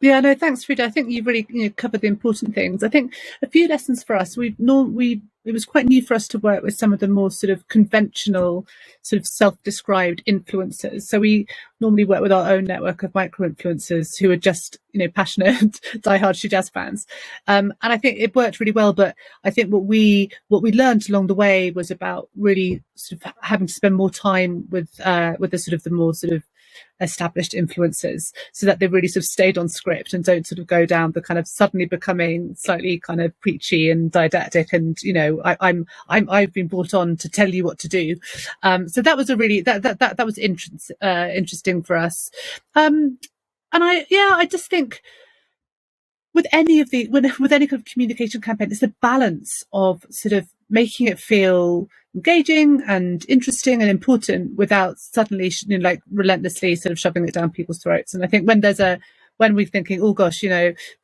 Yeah, no, thanks, Farida. I think you've really covered the important things. I think a few lessons for us. It was quite new for us to work with some of the more sort of conventional, sort of self-described influencers. So we normally work with our own network of micro-influencers who are just, passionate, diehard Shujaaz fans. And I think it worked really well. But I think what we learned along the way was about really sort of having to spend more time with the more sort of established influencers, so that they really sort of stayed on script and don't sort of go down the kind of suddenly becoming slightly kind of preachy and didactic and I've been brought on to tell you what to do. So that was a really that was interesting for us. And I just think with any kind of communication campaign, it's the balance of sort of making it feel engaging and interesting and important without suddenly relentlessly sort of shoving it down people's throats. And I think when we're thinking, oh gosh,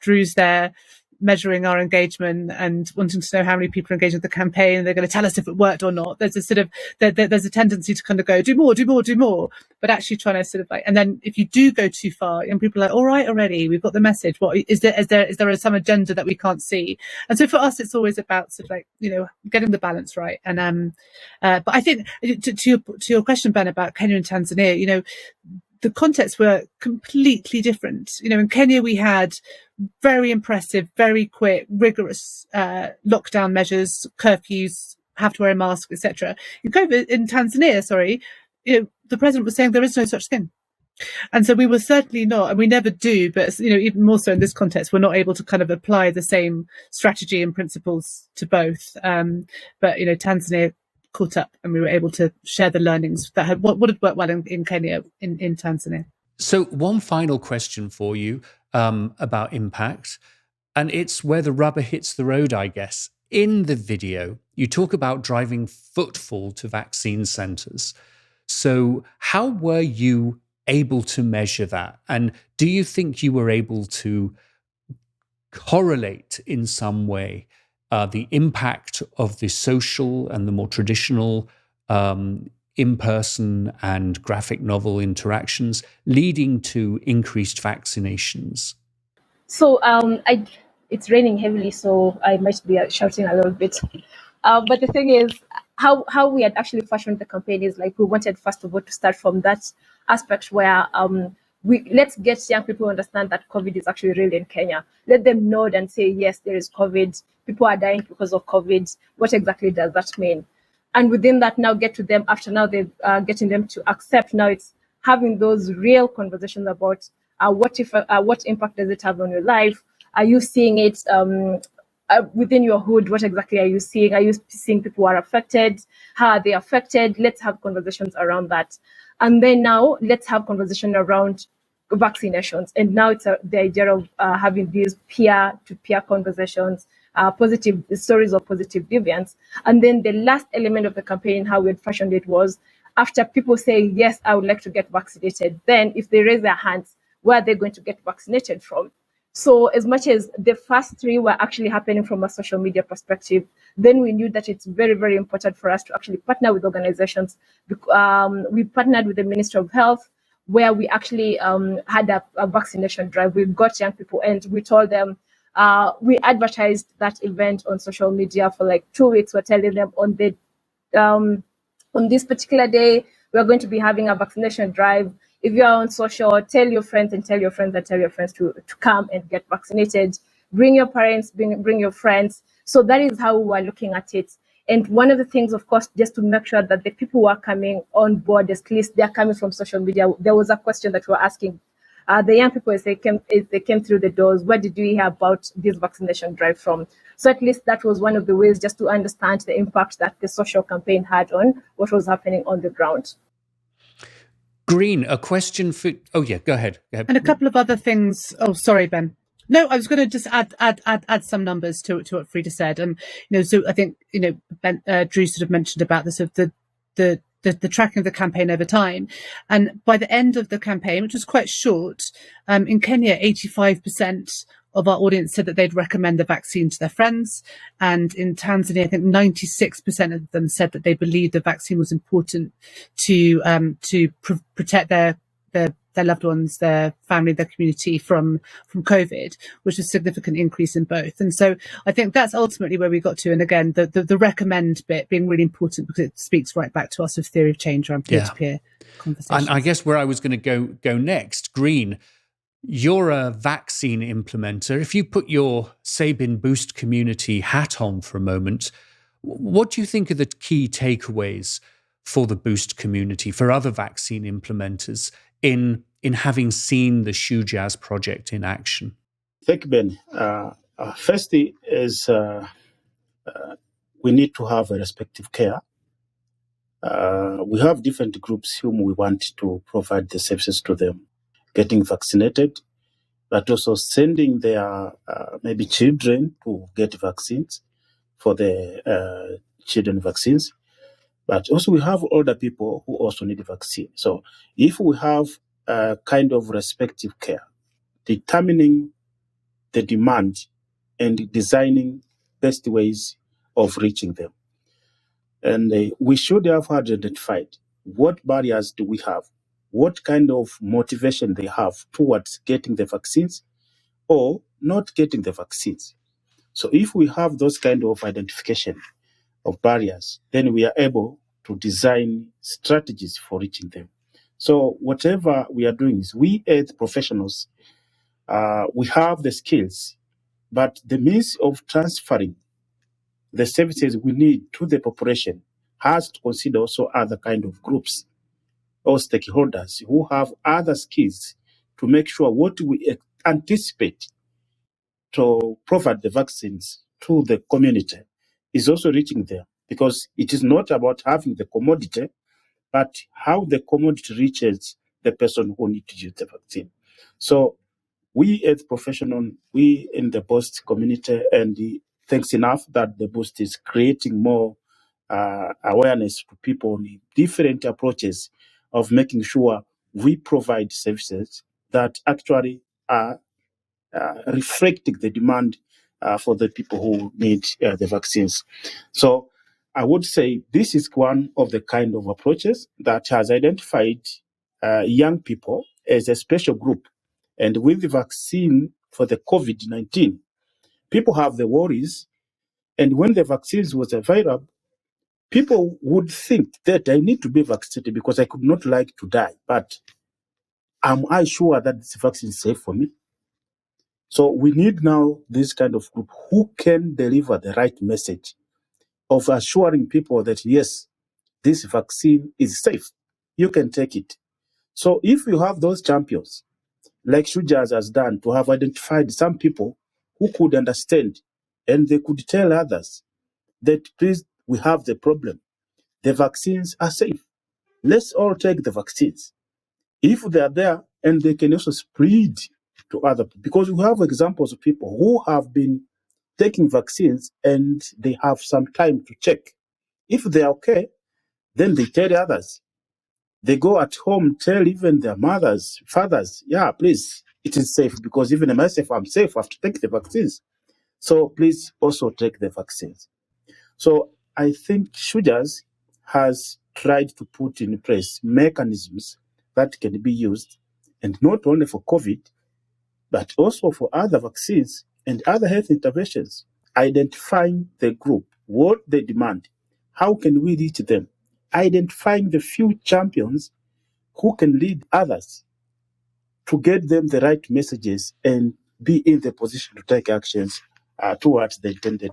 Drew's there measuring our engagement and wanting to know how many people are engaged with the campaign, and they're going to tell us if it worked or not. There's a sort of there's a tendency to kind of go do more, but actually trying to sort of and then if you do go too far, and people are like, all right, already we've got the message. What is there some agenda that we can't see? And so for us, it's always about sort of getting the balance right. And but I think to your question, Ben, about Kenya and Tanzania, the contexts were completely different. In Kenya, we had very impressive, very quick, rigorous lockdown measures, curfews, have to wear a mask, etc. In Tanzania, the president was saying there is no such thing. And so we were certainly not, and we never do, but even more so in this context, we're not able to kind of apply the same strategy and principles to both. But Tanzania caught up, and we were able to share the learnings that would have worked well in Kenya, in Tanzania. So one final question for you about impact, and it's where the rubber hits the road, I guess. In the video, you talk about driving footfall to vaccine centres. So how were you able to measure that? And do you think you were able to correlate in some way the impact of the social and the more traditional in-person and graphic novel interactions leading to increased vaccinations? So it's raining heavily, so I might be shouting a little bit. But the thing is, how we had actually fashioned the campaign is we wanted, first of all, to start from that aspect where let's get young people to understand that COVID is actually real in Kenya. Let them nod and say, yes, there is COVID. People are dying because of COVID. What exactly does that mean? And within that, now get to them after now they're getting them to accept. Now it's having those real conversations about what impact does it have on your life? Are you seeing it within your hood? What exactly are you seeing? Are you seeing people who are affected? How are they affected? Let's have conversations around that. And then now let's have conversation around vaccinations. And now it's the idea of having these peer-to-peer conversations, positive stories of positive deviance. And then the last element of the campaign, how we had fashioned it, was after people say, yes, I would like to get vaccinated, then if they raise their hands, where are they going to get vaccinated from? So as much as the first three were actually happening from a social media perspective, then we knew that it's very, very important for us to actually partner with organizations. We partnered with the Ministry of Health, where we actually had a vaccination drive. We got young people and we told them, we advertised that event on social media for 2 weeks. We're telling them on this particular day, we're going to be having a vaccination drive. If you are on social, tell your friends and tell your friends and tell your friends to come and get vaccinated. Bring your parents, bring your friends. So that is how we are looking at it. And one of the things, of course, just to make sure that the people who are coming on board, at least they're coming from social media. There was a question that we were asking the young people as they came through the doors, where did you hear about this vaccination drive from? So at least that was one of the ways just to understand the impact that the social campaign had on what was happening on the ground. Green, a question for... Oh, yeah, go ahead. And a couple of other things. Oh, sorry, Ben. No, I was going to just add some numbers to what Farida said. And, so I think, Ben, Drew sort of mentioned about the the tracking of the campaign over time. And by the end of the campaign, which was quite short, in Kenya, 85% of our audience said that they'd recommend the vaccine to their friends. And in Tanzania, I think 96% of them said that they believed the vaccine was important to protect their loved ones, their family, their community from COVID, which is a significant increase in both. And so I think that's ultimately where we got to. And again, the recommend bit being really important because it speaks right back to us of theory of change around peer-to-peer conversations. And I guess where I was going to go next, Green, you're a vaccine implementer. If you put your Sabin Boost community hat on for a moment, what do you think are the key takeaways for the Boost community, for other vaccine implementers in having seen the Shujaaz project in action? Thank you, Ben. Firstly, is we need to have a respective care. We have different groups whom we want to provide the services to them, getting vaccinated, but also sending their maybe children to get vaccines for the children vaccines. But also we have older people who also need a vaccine. So if we have a kind of respective care, determining the demand and designing best ways of reaching them. And we should have identified what barriers do we have, what kind of motivation they have towards getting the vaccines or not getting the vaccines. So if we have those kind of identification of barriers, then we are able to design strategies for reaching them. So whatever we are doing is we as professionals, we have the skills, but the means of transferring the services we need to the population has to consider also other kind of groups or stakeholders who have other skills to make sure what we anticipate to provide the vaccines to the community is also reaching there. Because it is not about having the commodity, but how the commodity reaches the person who needs to use the vaccine. So we as professionals, we in the Boost community, and thanks enough that the Boost is creating more awareness to people on different approaches of making sure we provide services that actually are reflecting the demand for the people who need the vaccines. So I would say this is one of the kind of approaches that has identified young people as a special group. And with the vaccine for the COVID-19, people have the worries. And when the vaccines was available, people would think that I need to be vaccinated because I could not like to die. But am I sure that this vaccine is safe for me? So we need now this kind of group who can deliver the right message of assuring people that, yes, this vaccine is safe. You can take it. So if you have those champions, like Shujaaz has done, to have identified some people who could understand and they could tell others that, please, we have the problem. The vaccines are safe. Let's all take the vaccines. If they are there, and they can also spread to other people, because we have examples of people who have been taking vaccines and they have some time to check. If they are okay, then they tell others. They go at home, tell even their mothers, fathers, yeah, please, it is safe because even myself, I'm safe, I have to take the vaccines. So please also take the vaccines. So I think Shujaaz has tried to put in place mechanisms that can be used, and not only for COVID, but also for other vaccines and other health interventions, identifying the group, what they demand, how can we reach them, identifying the few champions who can lead others to get them the right messages and be in the position to take actions towards the intended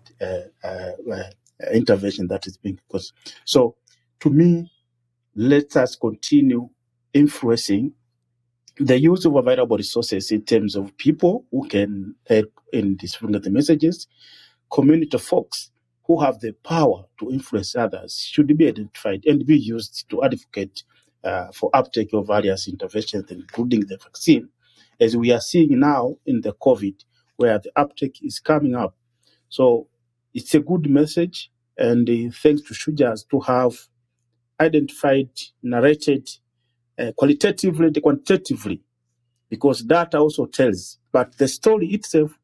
intervention that is being caused. So to me, let us continue influencing the use of available resources in terms of people who can help in distributing the messages, community folks who have the power to influence others should be identified and be used to advocate for uptake of various interventions, including the vaccine, as we are seeing now in the COVID, where the uptake is coming up. So it's a good message, and thanks to Shujaaz to have identified, narrated qualitatively and quantitatively, because data also tells, but the story itself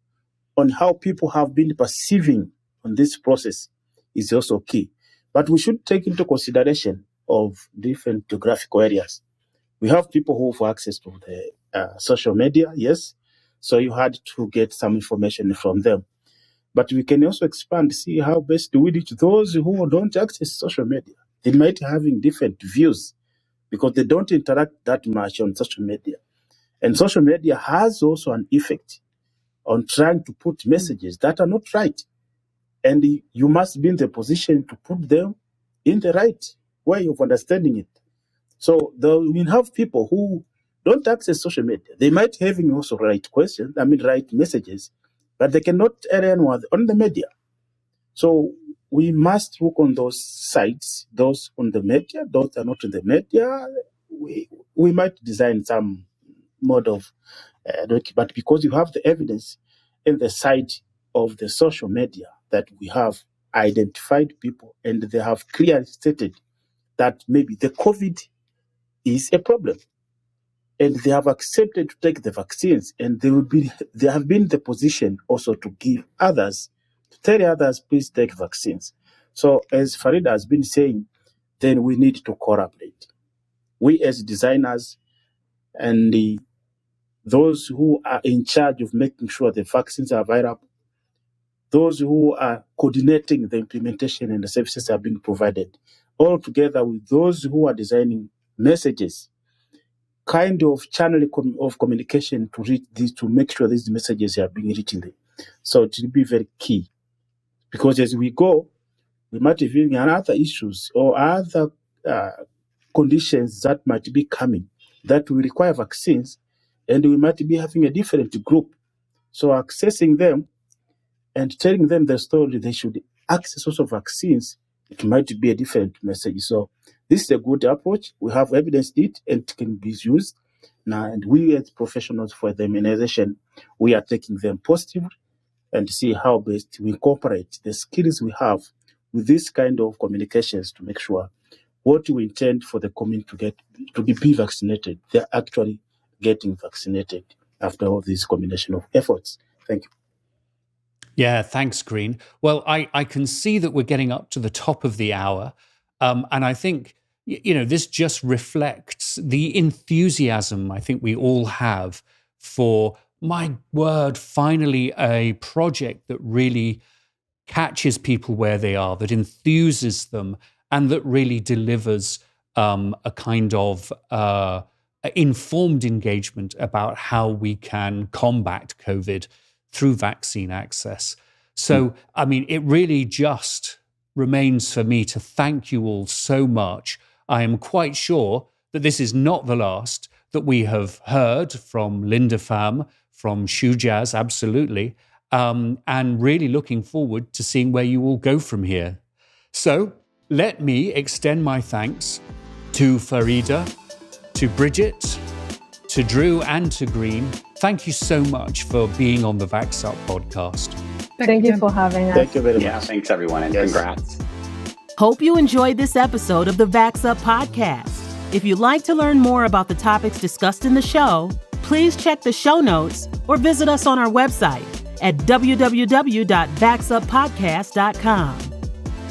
on how people have been perceiving on this process is also key. But we should take into consideration of different geographical areas. We have people who have access to the social media, yes, so you had to get some information from them. But we can also expand, see how best do we reach those who don't access social media. They might be having different views because they don't interact that much on social media. And social media has also an effect on trying to put messages that are not right. And you must be in the position to put them in the right way of understanding it. So we have people who don't access social media. They might having also right questions, right messages, but they cannot air on the media. So we must look on those sites, those on the media, those are not in the media. We might design some mode of, but because you have the evidence in the side of the social media that we have identified people and they have clearly stated that maybe the COVID is a problem, and they have accepted to take the vaccines, and they have been in the position also to give others, to tell others, please take vaccines. So as Farida has been saying, then we need to collaborate. We as designers and those who are in charge of making sure the vaccines are available, those who are coordinating the implementation and the services are being provided, all together with those who are designing messages, kind of channel of communication to reach these, to make sure these messages are being reaching them. So it will be very key, because as we go, we might be having other issues or other conditions that might be coming that will require vaccines, and we might be having a different group. So accessing them and telling them the story, they should access also vaccines, it might be a different message. So this is a good approach. We have evidenced it and it can be used. Now, and we as professionals for the immunization, we are taking them positively and see how best we incorporate the skills we have with this kind of communications to make sure what we intend for the community to be vaccinated, they're actually getting vaccinated after all this combination of efforts. Thank you. Yeah, thanks, Green. Well, I can see that we're getting up to the top of the hour. And I think, this just reflects the enthusiasm I think we all have for, my word, finally a project that really catches people where they are, that enthuses them, and that really delivers a kind of informed engagement about how we can combat COVID through vaccine access. So, it really just remains for me to thank you all so much. I am quite sure that this is not the last that we have heard from Linda Pham, from Shujaaz, absolutely, and really looking forward to seeing where you all go from here. So, let me extend my thanks to Farida, to Bridget, to Drew, and to Green. Thank you so much for being on the Vax Up podcast. Thank you for having us. Thank you very much. Yeah, thanks everyone, and congrats. Hope you enjoyed this episode of the Vax Up podcast. If you'd like to learn more about the topics discussed in the show, please check the show notes or visit us on our website at www.vaxuppodcast.com.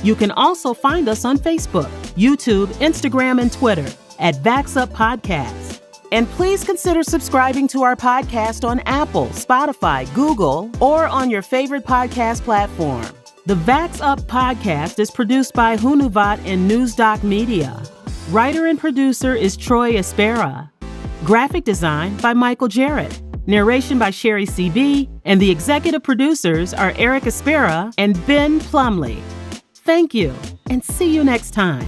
You can also find us on Facebook, YouTube, Instagram, and Twitter at Vax Up Podcast. And please consider subscribing to our podcast on Apple, Spotify, Google, or on your favorite podcast platform. The Vax Up podcast is produced by Hunuvat and NewsDoc Media. Writer and producer is Troy Espera. Graphic design by Michael Jarrett. Narration by Sherry CB. And the executive producers are Eric Espera and Ben Plumley. Thank you, and see you next time.